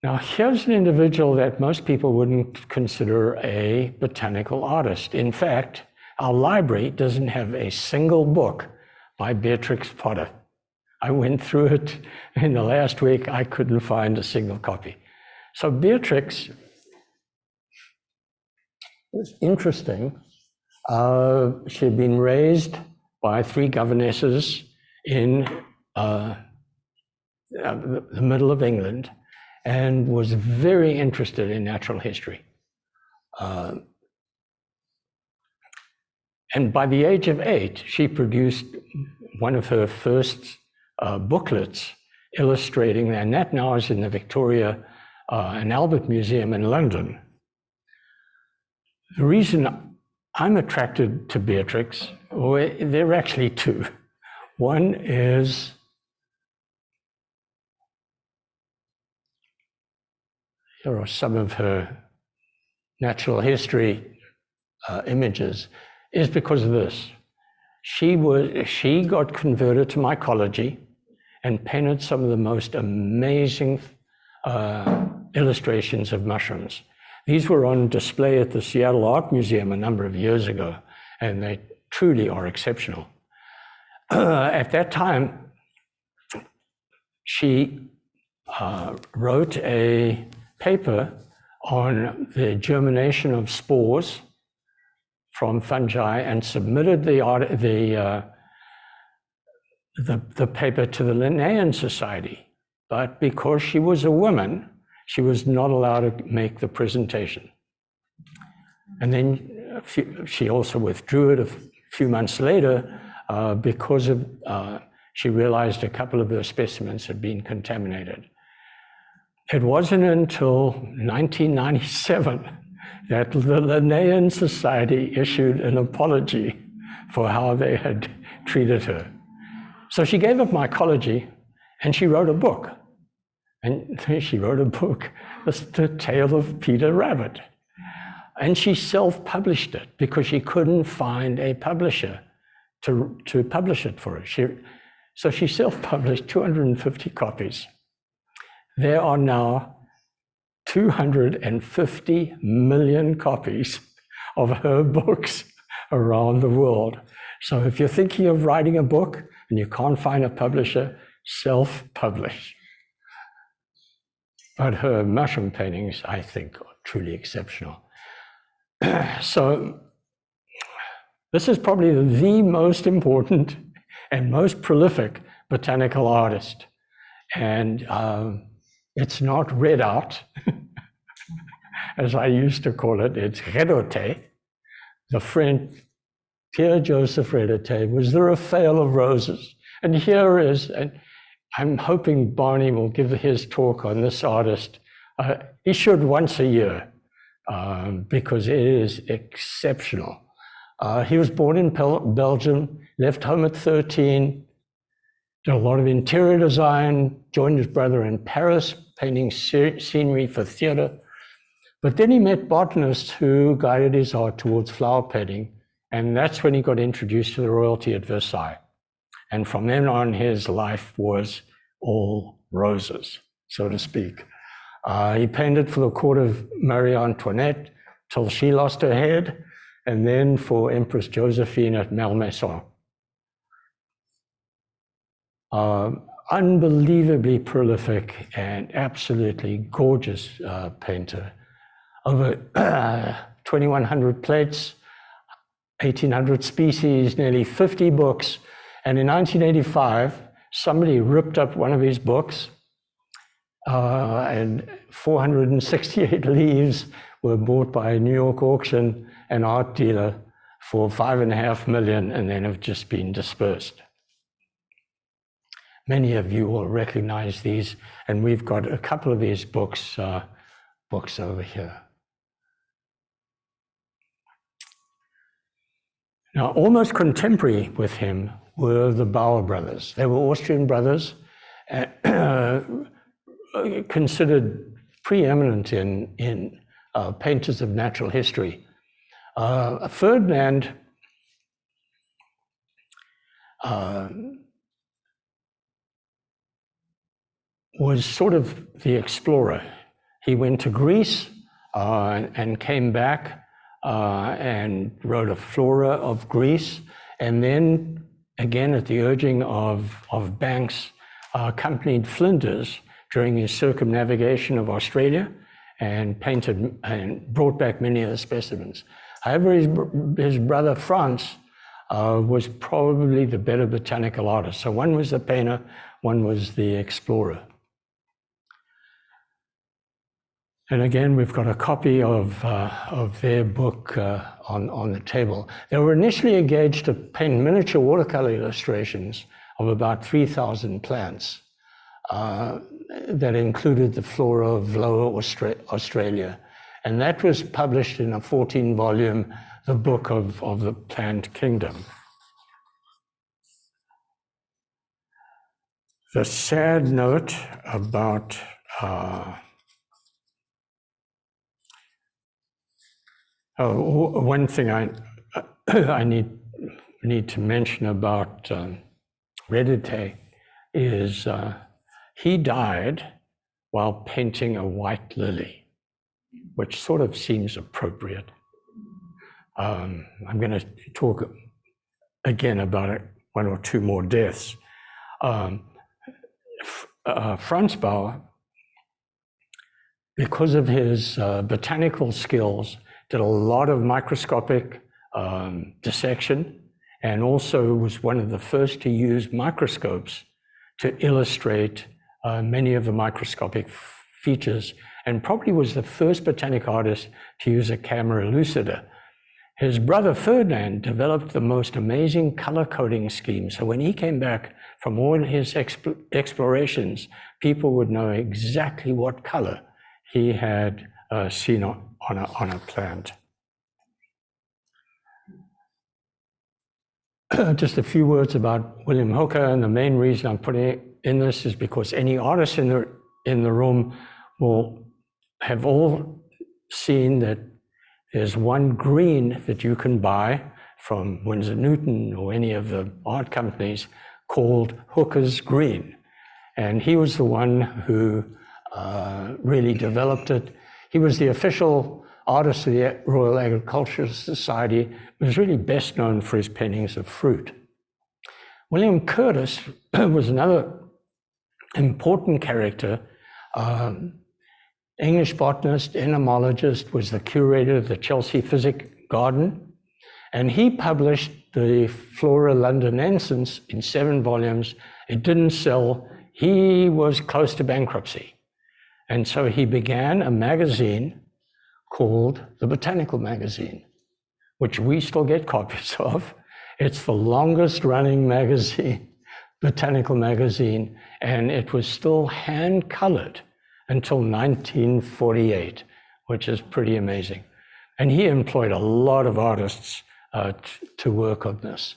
Now, here's an individual that most people wouldn't consider a botanical artist. In fact, our library doesn't have a single book by Beatrix Potter. I went through it in the last week. I couldn't find a single copy. So Beatrix was interesting. She had been raised by 3 governesses in the middle of England and was very interested in natural history. And by the age of 8, she produced one of her first booklets illustrating, and that now is in the Victoria and Albert Museum in London. The reason I'm attracted to Beatrix, well, there are actually 2. One is here are some of her natural history images, is because of this. She got converted to mycology and painted some of the most amazing illustrations of mushrooms. These were on display at the Seattle Art Museum a number of years ago, and they truly are exceptional. At that time, she wrote a paper on the germination of spores from fungi and submitted the paper to the Linnaean Society. But because she was a woman, she was not allowed to make the presentation. And then she also withdrew it a few months later because she realized a couple of her specimens had been contaminated. It wasn't until 1997 that the Linnaean Society issued an apology for how they had treated her. So she gave up mycology and she wrote a book. And she wrote a book, The Tale of Peter Rabbit. And she self-published it because she couldn't find a publisher to publish it for her. So she self-published 250 copies. There are now 250 million copies of her books around the world. So if you're thinking of writing a book and you can't find a publisher, self-publish. But her mushroom paintings, I think, are truly exceptional. So this is probably the most important and most prolific botanical artist. And it's not read out, as I used to call it, it's redoté. The French Pierre-Joseph Redoté was the Raphael of roses. And here is, and I'm hoping Barney will give his talk on this artist. He should once a year because it is exceptional. He was born in Belgium, left home at 13, did a lot of interior design, joined his brother in Paris, painting scenery for theater. But then he met botanists who guided his art towards flower painting, and that's when he got introduced to the royalty at Versailles. And from then on, his life was all roses, so to speak. He painted for the court of Marie Antoinette till she lost her head, and then for Empress Josephine at Malmaison. Unbelievably prolific and absolutely gorgeous painter. Over 2,100 plates, 1,800 species, nearly 50 books. And in 1985, somebody ripped up one of his books and 468 leaves were bought by a New York auction and art dealer for $5.5 million and then have just been dispersed. Many of you will recognize these, and we've got a couple of these books over here. Now, almost contemporary with him were the Bauer brothers. They were Austrian brothers, considered preeminent in painters of natural history. Ferdinand was sort of the explorer. He went to Greece and came back and wrote a flora of Greece, and then again at the urging of Banks, accompanied Flinders during his circumnavigation of Australia and painted and brought back many of the specimens. However, his brother Franz was probably the better botanical artist. So one was the painter, one was the explorer. And again, we've got a copy of their book on the table. They were initially engaged to paint miniature watercolor illustrations of about 3,000 plants that included the flora of Lower Australia. And that was published in a 14-volume, the Book of the Plant Kingdom. The sad note about One thing I need to mention about Redite is he died while painting a white lily, which sort of seems appropriate. I'm going to talk again about one or two more deaths. Franz Bauer, because of his botanical skills, did a lot of microscopic dissection, and also was one of the first to use microscopes to illustrate many of the microscopic features, and probably was the first botanic artist to use a camera lucida. His brother Ferdinand developed the most amazing color coding scheme. So when he came back from all his explorations, people would know exactly what color he had seen on a plant. Just a few words about William Hooker, and the main reason I'm putting it in this is because any artists in the room will have all seen that there's one green that you can buy from Winsor Newton or any of the art companies called Hooker's Green. And he was the one who really developed it. He was the official artist of the Royal Agricultural Society, was really best known for his paintings of fruit. William Curtis was another important character. English botanist, entomologist, was the curator of the Chelsea Physic Garden, and he published the Flora Londinensis in 7 volumes. It didn't sell. He was close to bankruptcy. And so he began a magazine called the Botanical Magazine, which we still get copies of. It's the longest running magazine, botanical magazine, and it was still hand colored until 1948, which is pretty amazing. And he employed a lot of artists to work on this.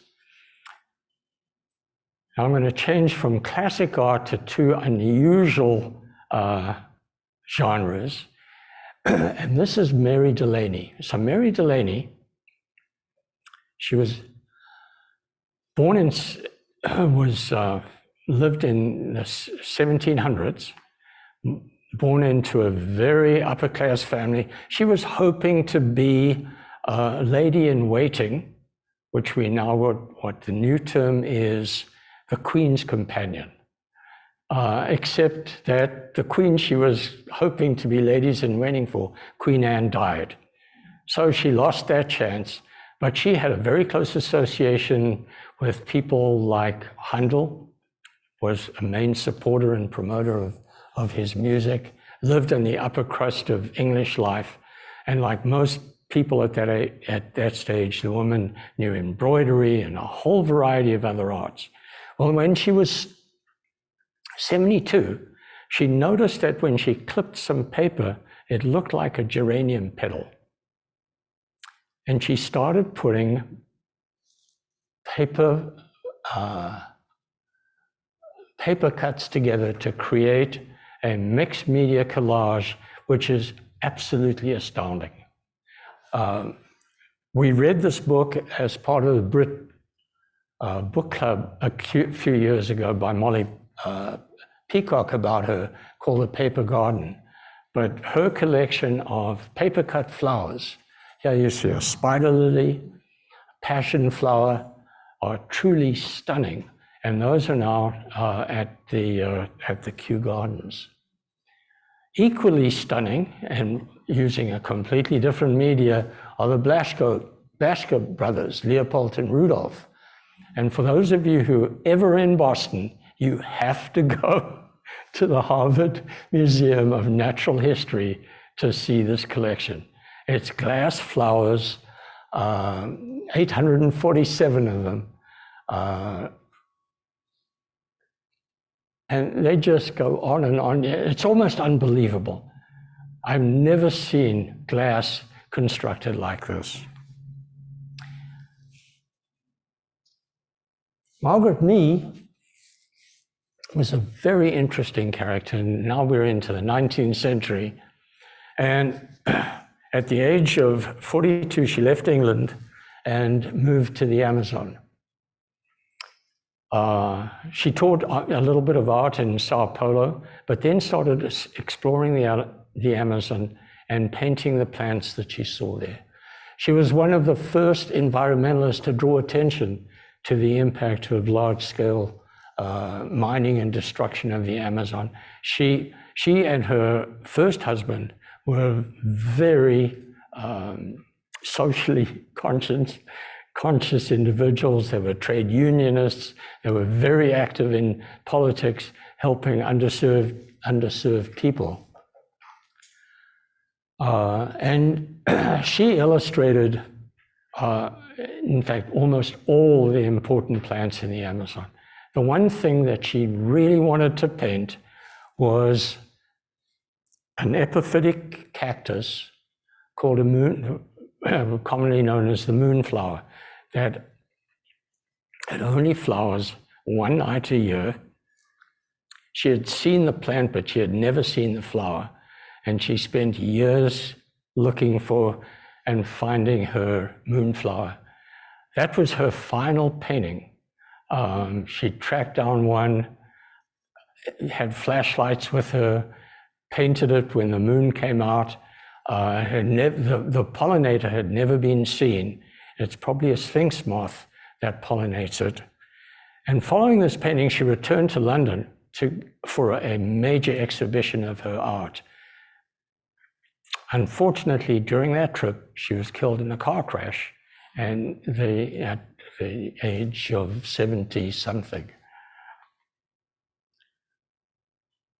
Now I'm going to change from classic art to 2 unusual genres. And this is Mary Delaney. So Mary Delaney, she was born in, lived in the 1700s, born into a very upper class family. She was hoping to be a lady in waiting, which we now, what the new term is, the Queen's companion. Except that the Queen she was hoping to be ladies in waiting for, Queen Anne, died. So she lost that chance, but she had a very close association with people like Handel, was a main supporter and promoter of his music, lived in the upper crust of English life, and like most people at that stage, the woman knew embroidery and a whole variety of other arts. Well, when she was 72, she noticed that when she clipped some paper, it looked like a geranium petal. And she started putting paper cuts together to create a mixed media collage, which is absolutely astounding. We read this book as part of the BRIT book club a few years ago by Molly Peacock about her, called The Paper Garden. But her collection of paper cut flowers, here you see a spider lily, passion flower, are truly stunning. And those are now at the Kew Gardens. Equally stunning, and using a completely different media, are the Blaschko brothers, Leopold and Rudolph. And for those of you who are ever in Boston, you have to go to the Harvard Museum of Natural History to see this collection. It's glass flowers, 847 of them. And they just go on and on. It's almost unbelievable. I've never seen glass constructed like this. Margaret Mee was a very interesting character, and now we're into the 19th century. And At the age of 42, she left England and moved to the Amazon. She taught a little bit of art in Sao Paulo, but then started exploring the Amazon and painting the plants that she saw there. She was one of the first environmentalists to draw attention to the impact of large-scale mining and destruction of the Amazon. She and her first husband were very socially conscious individuals. They were trade unionists. They were very active in politics, helping underserved people. And she illustrated, in fact, almost all the important plants in the Amazon. The one thing that she really wanted to paint was an epiphytic cactus called a moon, commonly known as the moonflower, that it only flowers one night a year. She had seen the plant, but she had never seen the flower. And she spent years looking for and finding her moonflower. That was her final painting. She tracked down one, had flashlights with her, painted it when the moon came out. The pollinator had never been seen. It's probably a sphinx moth that pollinates it. And following this painting, she returned to London for a major exhibition of her art. Unfortunately, during that trip, she was killed in a car crash, and at the age of 70-something.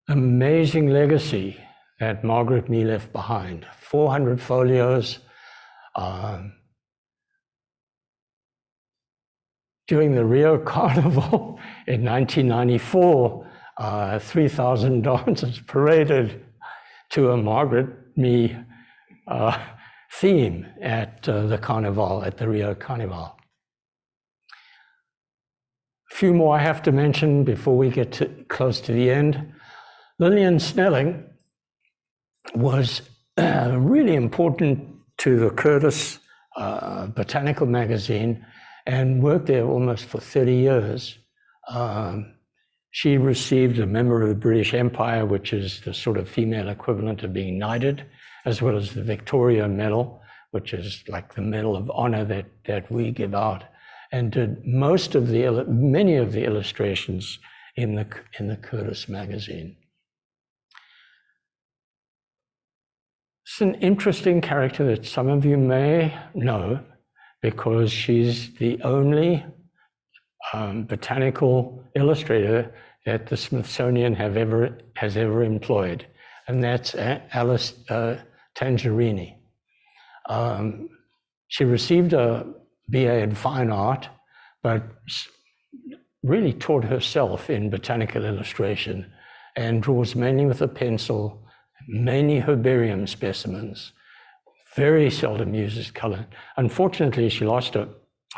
Amazing legacy that Margaret Mee left behind. 400 folios. During the Rio Carnival in 1994, 3,000 dancers paraded to a Margaret Mee theme at the Carnival, at the Rio Carnival. A few more I have to mention before we get close to the end. Lillian Snelling was really important to the Curtis Botanical magazine and worked there almost for 30 years. She received a member of the British Empire, which is the sort of female equivalent of being knighted, as well as the Victoria Medal, which is like the Medal of Honor that we give out, and did many of the illustrations in the Curtis magazine. It's an interesting character that some of you may know, because she's the only botanical illustrator that the Smithsonian has ever employed, and that's Alice Tangerini. She received a BA in fine art, but really taught herself in botanical illustration and draws mainly with a pencil, mainly herbarium specimens. Very seldom uses color. Unfortunately, she lost her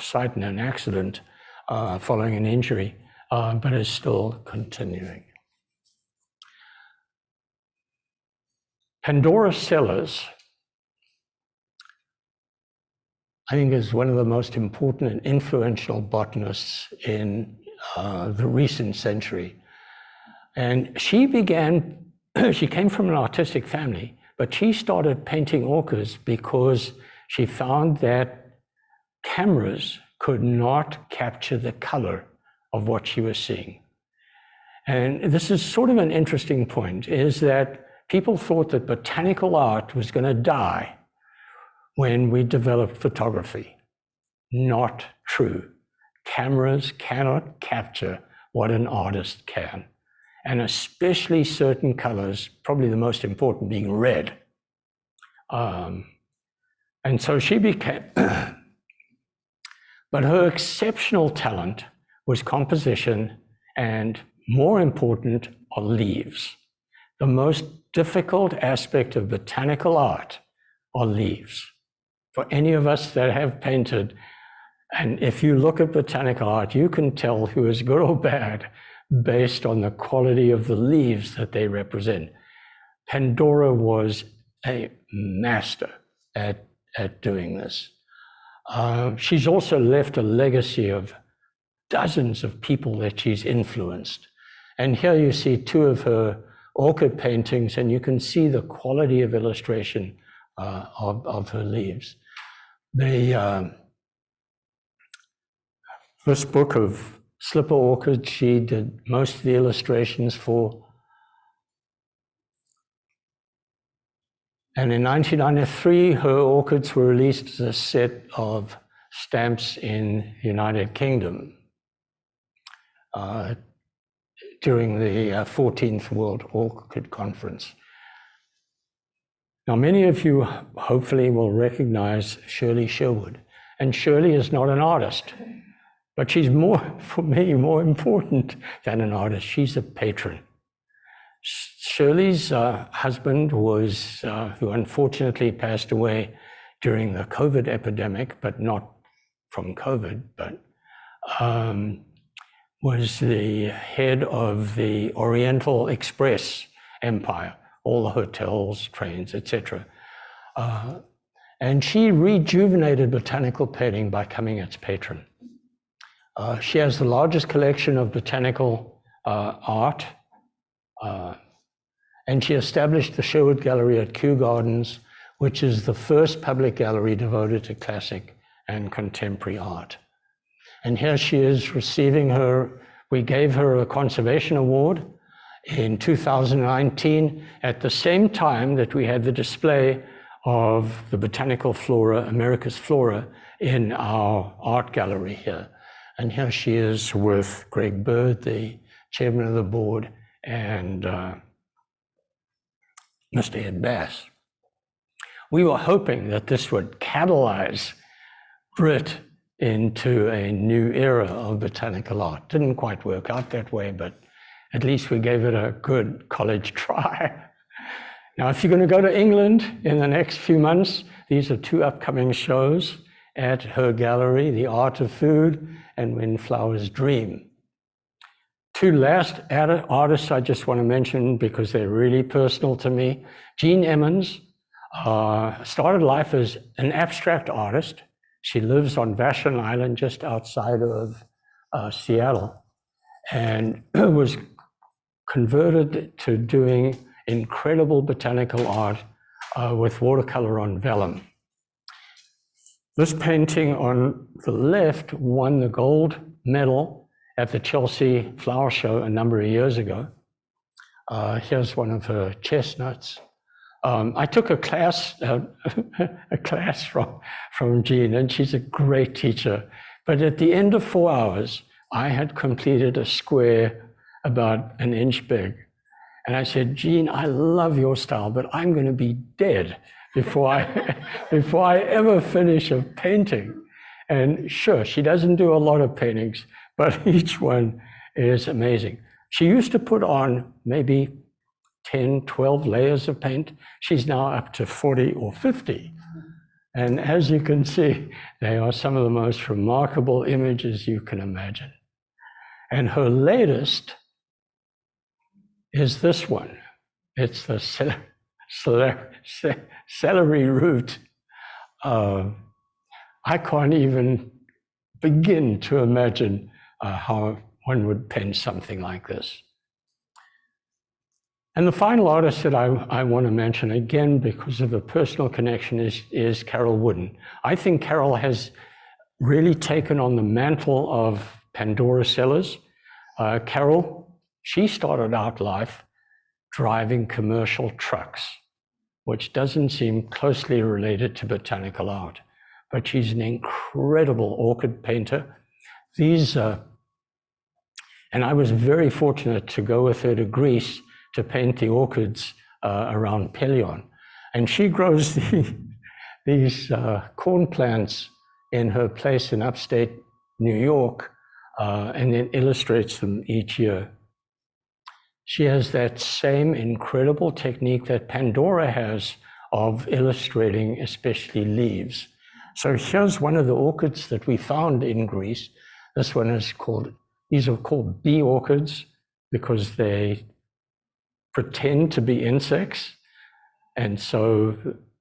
sight in an accident following an injury, but is still continuing. Pandora Sellers, I think, is one of the most important and influential botanists in the recent century. And she came from an artistic family, but she started painting orchids because she found that cameras could not capture the color of what she was seeing. And this is sort of an interesting point, is that people thought that botanical art was going to die when we developed photography. Not true. Cameras cannot capture what an artist can, and especially certain colors, probably the most important being red. And so she became, but her exceptional talent was composition, and more important are leaves. The most difficult aspect of botanical art are leaves. For any of us that have painted, and if you look at botanical art, you can tell who is good or bad based on the quality of the leaves that they represent. Pandora was a master at doing this. She's also left a legacy of dozens of people that she's influenced. And here you see two of her orchid paintings, and you can see the quality of illustration of her leaves. This book of slipper orchids, she did most of the illustrations for. And in 1993, her orchids were released as a set of stamps in the United Kingdom during the 14th World Orchid Conference. Now, many of you hopefully will recognize Shirley Sherwood. And Shirley is not an artist, but she's for me, more important than an artist. She's a patron. Shirley's husband was, who unfortunately passed away during the COVID epidemic, but not from COVID, but was the head of the Oriental Express empire, all the hotels, trains, etc. And she rejuvenated botanical painting by becoming its patron. She has the largest collection of botanical art, and she established the Sherwood Gallery at Kew Gardens, which is the first public gallery devoted to classic and contemporary art. And here she is receiving we gave her a conservation award in 2019, at the same time that we had the display of the botanical flora, America's flora, in our art gallery here. And here she is with Greg Bird, the chairman of the board, and Mr. Ed Bass. We were hoping that this would catalyze BRIT into a new era of botanical art. Didn't quite work out that way, but at least we gave it a good college try. Now, if you're going to go to England in the next few months, these are two upcoming shows at her gallery, The Art of Food and When Flowers Dream. Two last artists I just want to mention because they're really personal to me. Jean Emmons started life as an abstract artist. She lives on Vashon Island, just outside of Seattle, and was converted to doing incredible botanical art with watercolor on vellum. This painting on the left won the gold medal at the Chelsea Flower Show a number of years ago. Here's one of her chestnuts. I took a class from Jean, and she's a great teacher. But at the end of 4 hours, I had completed a square about an inch big. And I said, Jean, I love your style, but I'm going to be dead before I ever finish a painting. And sure, she doesn't do a lot of paintings, but each one is amazing. She used to put on maybe 10, 12 layers of paint. She's now up to 40 or 50. And as you can see, they are some of the most remarkable images you can imagine. And her latest is this one. It's the celery root. I can't even begin to imagine how one would paint something like this. And the final artist that I want to mention, again, because of a personal connection, is Carol Wooden. I think Carol has really taken on the mantle of Pandora Sellers. Carol, she started out life driving commercial trucks, which doesn't seem closely related to botanical art, but she's an incredible orchid painter. And I was very fortunate to go with her to Greece to paint the orchids around Pelion. And she grows these corn plants in her place in upstate New York, and then illustrates them each year. She has that same incredible technique that Pandora has of illustrating especially leaves. So here's one of the orchids that we found in Greece. This one is these are called bee orchids because they pretend to be insects. And so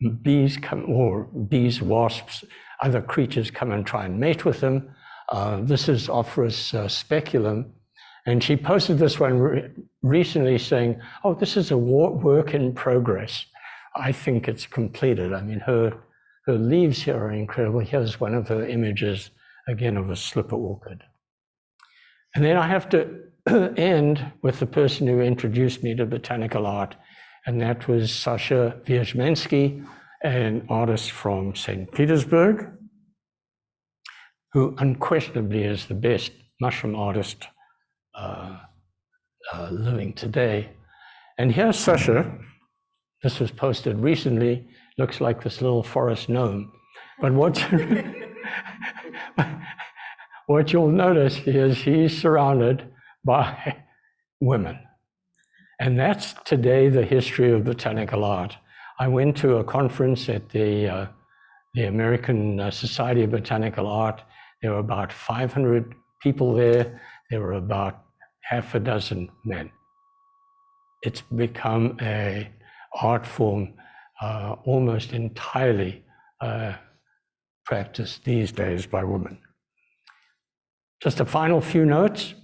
bees come, or bees, wasps, other creatures come and try and mate with them. This is Ophrys speculum. And she posted this one recently saying, oh, this is a work in progress. I think it's completed. I mean, her leaves here are incredible. Here's one of her images, again, of a slipper orchid. And then I have to end with the person who introduced me to botanical art, and that was Sasha Wierzmiński, an artist from St. Petersburg, who unquestionably is the best mushroom artist living today. And here's Sasha. This was posted recently. Looks like this little forest gnome. But what you'll notice is he's surrounded by women. And that's today the history of botanical art. I went to a conference at the American Society of Botanical Art. There were about 500 people there. There were about half a dozen men. It's become an art form almost entirely practiced these days by women. Just a final few notes.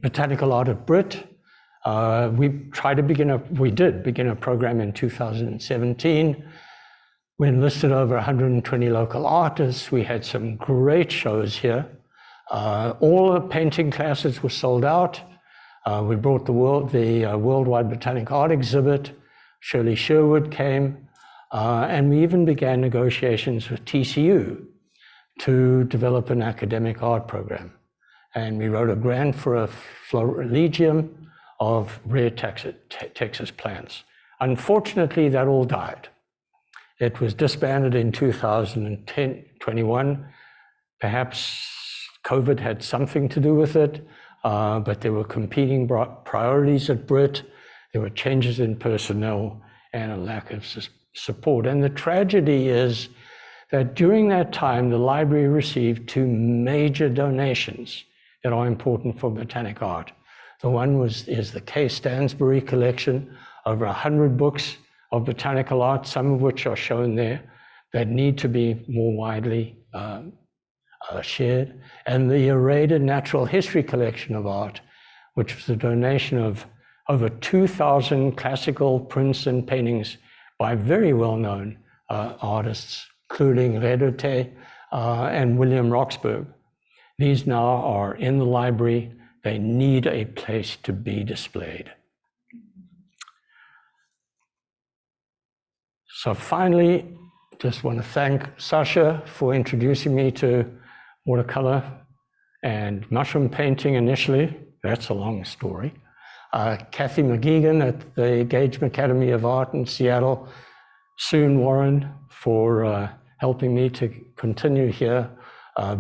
Botanical Art at BRIT. We did begin a program in 2017. We enlisted over 120 local artists. We had some great shows here. All the painting classes were sold out. We brought the Worldwide Botanic Art exhibit. Shirley Sherwood came. And we even began negotiations with TCU to develop an academic art program. And we wrote a grant for a florilegium of rare Texas plants. Unfortunately, that all died. It was disbanded in 2021. Perhaps COVID had something to do with it, but there were competing priorities at BRIT. There were changes in personnel and a lack of support. And the tragedy is that during that time, the library received two major donations that are important for botanic art. The one is the K. Stansbury collection, over 100 books of botanical art, some of which are shown there, that need to be more widely shared. And the Arrayed Natural History collection of art, which was a donation of over 2,000 classical prints and paintings by very well-known artists, including Redoute and William Roxburgh. These now are in the library. They need a place to be displayed. So finally, just want to thank Sasha for introducing me to watercolor and mushroom painting initially. That's a long story. Kathy McGeegan at the Gagem Academy of Art in Seattle, Soon Warren for helping me to continue here,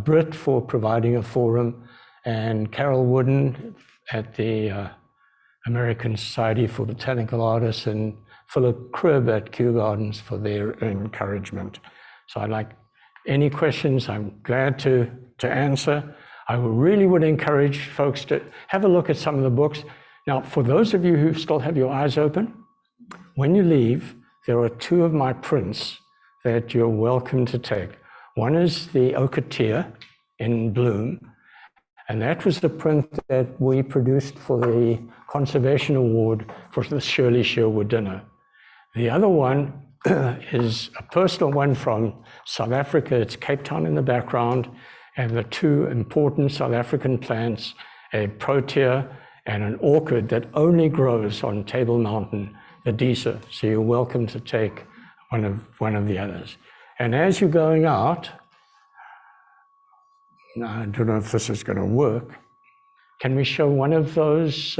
BRIT for providing a forum, and Carol Wooden at the American Society for Botanical Artists, and Philip Cribb at Kew Gardens for their encouragement. So I'd like any questions, I'm glad to answer. I really would encourage folks to have a look at some of the books. Now, for those of you who still have your eyes open, when you leave, there are two of my prints that you're welcome to take. One is the Ocotea in bloom, and that was the print that we produced for the Conservation Award for the Shirley Sherwood dinner. The other one is a personal one from South Africa. It's Cape Town in the background, and the two important South African plants, a protea and an orchid that only grows on Table Mountain, the Disa. So you're welcome to take one of the others. And as you're going out, I don't know if this is going to work. Can we show one of those?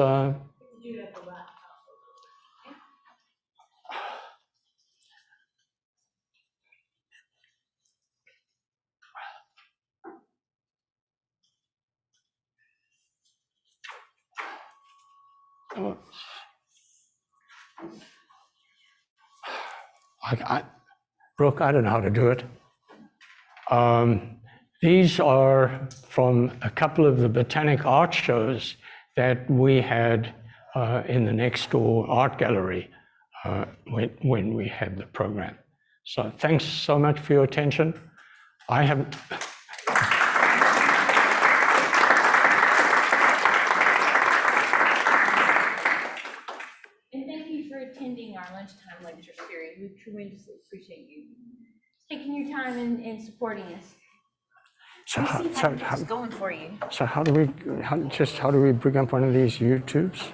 Brooke, I don't know how to do it. These are from a couple of the botanic art shows that we had in the next door art gallery when we had the program. So thanks so much for your attention. I haven't. And thank you for attending our lunchtime lecture series. We tremendously appreciate you taking your time and supporting us. So Let me see if I can get this going for you. how do we bring up one of these YouTubes?